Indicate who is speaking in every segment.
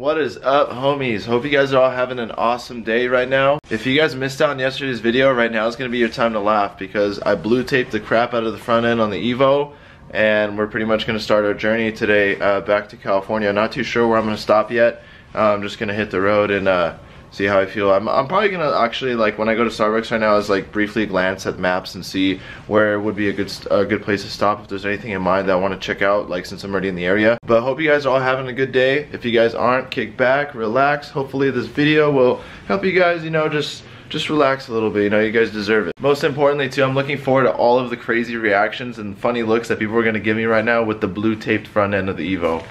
Speaker 1: What is up, homies? Hope you guys are all having an awesome day right now. If you guys missed out on yesterday's video, right now is going to be your time to laugh because I blue taped the crap out of the front end on the Evo, and we're pretty much going to start our journey today back to California. Not too sure where I'm going to stop yet. I'm just going to hit the road and see how I feel. I'm probably going to actually, like, when I go to Starbucks right now, is like briefly glance at maps and see where would be a good place to stop if there's anything in mind that I want to check out, like, since I'm already in the area. But hope you guys are all having a good day. If you guys aren't, kick back, relax. Hopefully this video will help you guys, you know, just relax a little bit. You know, you guys deserve it. Most importantly too, I'm looking forward to all of the crazy reactions and funny looks that people are going to give me right now with the blue taped front end of the Evo.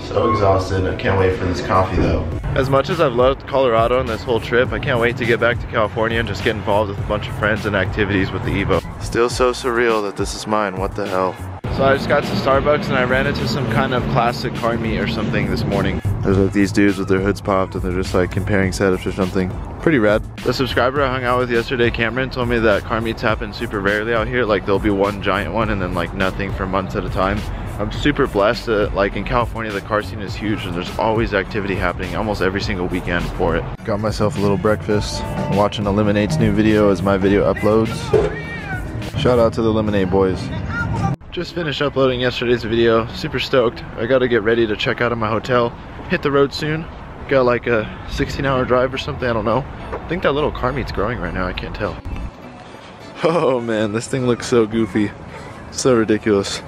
Speaker 1: So exhausted. I can't wait for this coffee though. As much as I've loved Colorado and this whole trip, I can't wait to get back to California and just get involved with a bunch of friends and activities with the Evo. Still so surreal that this is mine. What the hell? So I just got to Starbucks and I ran into some kind of classic car meet or something this morning. There's like these dudes with their hoods popped and they're just like comparing setups or something. Pretty rad. The subscriber I hung out with yesterday, Cameron, told me that car meets happen super rarely out here. Like there'll be one giant one and then like nothing for months at a time. I'm super blessed that, like, in California the car scene is huge and there's always activity happening almost every single weekend for it. Got myself a little breakfast. I'm watching the Lemonade's new video as my video uploads. Shout out to the Lemonade boys. Just finished uploading yesterday's video. Super stoked. I gotta get ready to check out of my hotel. Hit the road soon. Got like a 16-hour drive or something, I don't know. I think that little car meet's growing right now, I can't tell. Oh man, this thing looks so goofy. So ridiculous.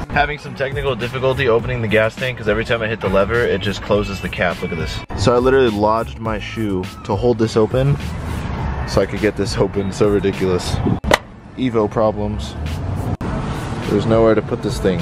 Speaker 1: Having some technical difficulty opening the gas tank because every time I hit the lever it just closes the cap. Look at this. So I literally lodged my shoe to hold this open so I could get this open. So ridiculous. Evo problems. There's nowhere to put this thing.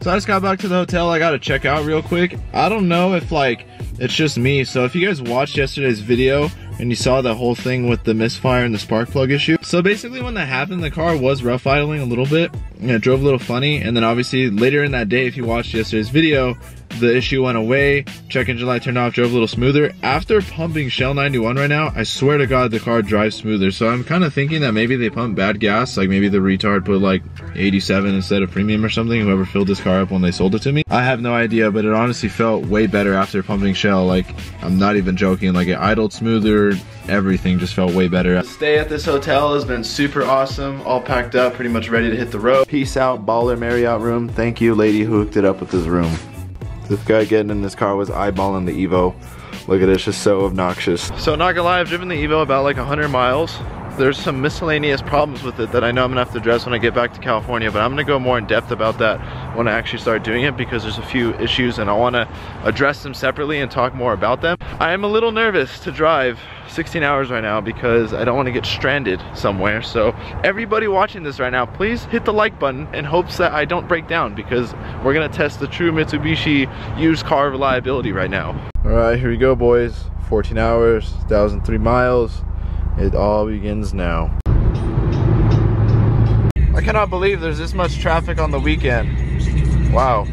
Speaker 1: So I just got back to the hotel. I gotta check out real quick. I don't know if like it's just me. So if you guys watched yesterday's video and you saw that whole thing with the misfire and the spark plug issue. So basically when that happened, the car was rough idling a little bit and it drove a little funny. And then obviously later in that day, if you watched yesterday's video, the issue went away, check engine light turned off, drove a little smoother. After pumping Shell 91 right now, I swear to God the car drives smoother. So I'm kind of thinking that maybe they pumped bad gas, like maybe the retard put like 87 instead of premium or something, whoever filled this car up when they sold it to me. I have no idea, but it honestly felt way better after pumping Shell. Like, I'm not even joking, like it idled smoother, everything just felt way better. The stay at this hotel has been super awesome, all packed up, pretty much ready to hit the road. Peace out, baller Marriott room. Thank you, lady who hooked it up with this room. This guy getting in this car was eyeballing the Evo. Look at it, it's just so obnoxious. So not gonna lie, I've driven the Evo about like 100 miles. There's some miscellaneous problems with it that I know I'm gonna have to address when I get back to California, but I'm gonna go more in depth about that when I actually start doing it because there's a few issues and I wanna address them separately and talk more about them. I am a little nervous to drive 16 hours right now because I don't want to get stranded somewhere. So everybody watching this right now, please hit the like button in hopes that I don't break down because we're gonna test the true Mitsubishi used car reliability right now. All right, here we go, boys. 14 hours, 1,003 miles. It all begins now. I cannot believe there's this much traffic on the weekend. Wow.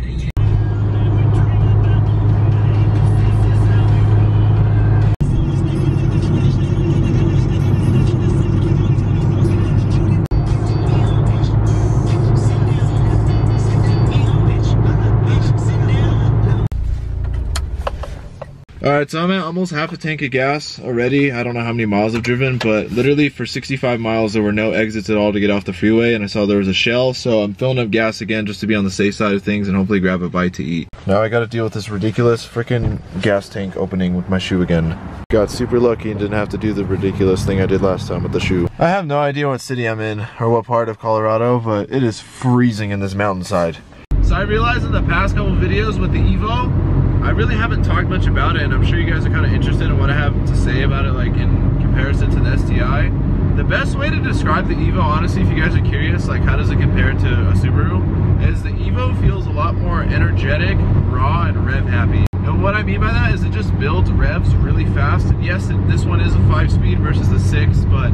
Speaker 1: Alright, so I'm at almost half a tank of gas already. I don't know how many miles I've driven, but literally for 65 miles there were no exits at all to get off the freeway, and I saw there was a Shell, so I'm filling up gas again just to be on the safe side of things and hopefully grab a bite to eat. Now I gotta deal with this ridiculous freaking gas tank opening with my shoe again. Got super lucky and didn't have to do the ridiculous thing I did last time with the shoe. I have no idea what city I'm in or what part of Colorado, but it is freezing in this mountainside. So I realized in the past couple videos with the Evo, I really haven't talked much about it, and I'm sure you guys are kind of interested in what I have to say about it, like in comparison to the STI. The best way to describe the Evo, honestly, if you guys are curious, like how does it compare to a Subaru, is the Evo feels a lot more energetic, raw, and rev happy. And what I mean by that is it just builds revs really fast. And yes, this one is a 5-speed versus the 6, but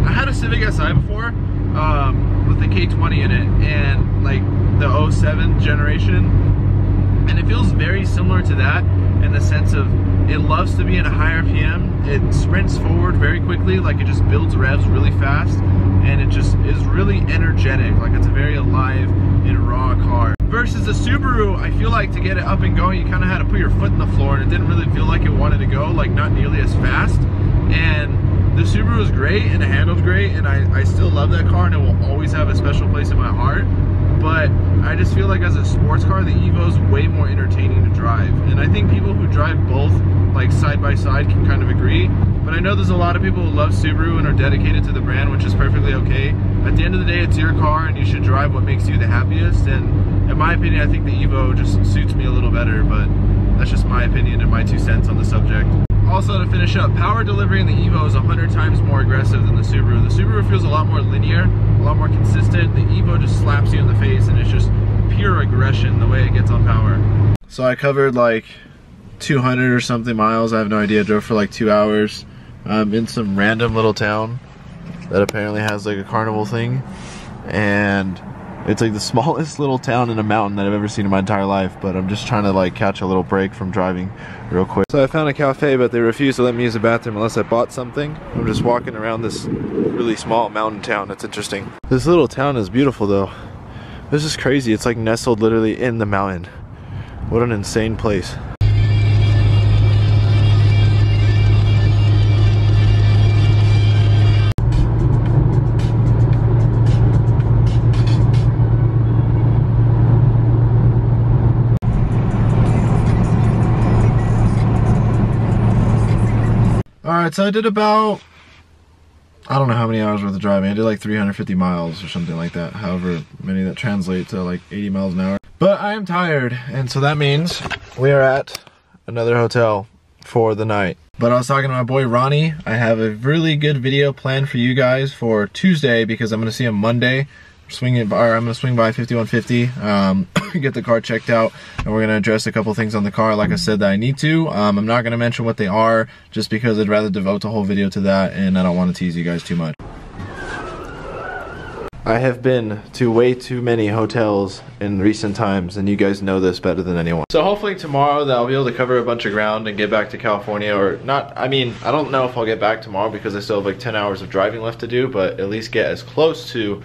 Speaker 1: I had a Civic Si before with the K20 in it, and like the 07 generation, and it feels very similar to that in the sense of it loves to be in a high RPM. It sprints forward very quickly, like it just builds revs really fast, and it just is really energetic, like it's a very alive and raw car. Versus the Subaru, I feel like to get it up and going, you kind of had to put your foot in the floor, and it didn't really feel like it wanted to go, like not nearly as fast. And the Subaru is great, and it handles great, and I still love that car, and it will always have a special place in my heart. But I just feel like as a sports car, the Evo is way more entertaining to drive. And I think people who drive both like side by side can kind of agree. But I know there's a lot of people who love Subaru and are dedicated to the brand, which is perfectly okay. At the end of the day, it's your car, and you should drive what makes you the happiest. And in my opinion, I think the Evo just suits me a little better, but that's just my opinion and my 2 cents on the subject. Also, to finish up, power delivery in the Evo is 100 times more aggressive than the Subaru. The Subaru feels a lot more linear, a lot more consistent. The Evo just slaps you in the face, and it's just pure aggression the way it gets on power. So I covered like 200 or something miles. I have no idea. Drove for like 2 hours in some random little town that apparently has like a carnival thing, and it's like the smallest little town in a mountain that I've ever seen in my entire life, but I'm just trying to like catch a little break from driving real quick. So I found a cafe, but they refused to let me use the bathroom unless I bought something. I'm just walking around this really small mountain town. It's interesting. This little town is beautiful though. This is crazy. It's like nestled literally in the mountain. What an insane place. Alright, so I did about, I don't know how many hours worth of driving. I did like 350 miles or something like that, however many that translate to like 80 miles an hour. But I am tired, and so that means we are at another hotel for the night. But I was talking to my boy Ronnie. I have a really good video planned for you guys for Tuesday because I'm going to see him Monday. I'm going to swing by 5150, get the car checked out, and we're going to address a couple things on the car, like I said, that I need to. I'm not going to mention what they are, just because I'd rather devote the whole video to that, and I don't want to tease you guys too much. I have been to way too many hotels in recent times, and you guys know this better than anyone. So hopefully tomorrow that I'll be able to cover a bunch of ground and get back to California, or not, I mean, I don't know if I'll get back tomorrow because I still have like 10 hours of driving left to do, but at least get as close to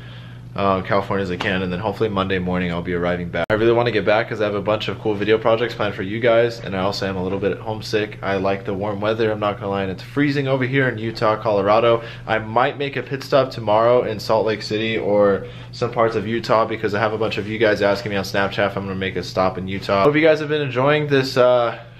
Speaker 1: California as I can, and then hopefully Monday morning I'll be arriving back. I really want to get back because I have a bunch of cool video projects planned for you guys, and I also am a little bit homesick. I like the warm weather, I'm not gonna lie, and it's freezing over here in Utah, Colorado. I might make a pit stop tomorrow in Salt Lake City or some parts of Utah because I have a bunch of you guys asking me on Snapchat if I'm gonna make a stop in Utah. Hope you guys have been enjoying this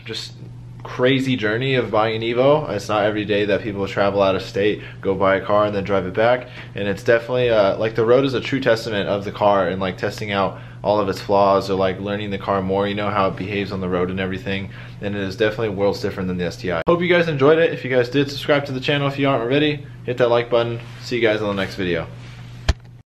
Speaker 1: just crazy journey of buying an Evo. It's not every day that people travel out of state, go buy a car and then drive it back, and it's definitely like the road is a true testament of the car, and like testing out all of its flaws, or like learning the car more, you know, how it behaves on the road and everything, and it is definitely worlds different than the STI. Hope you guys enjoyed it. If you guys did, subscribe to the channel if you aren't already, hit that like button. See you guys on the next video.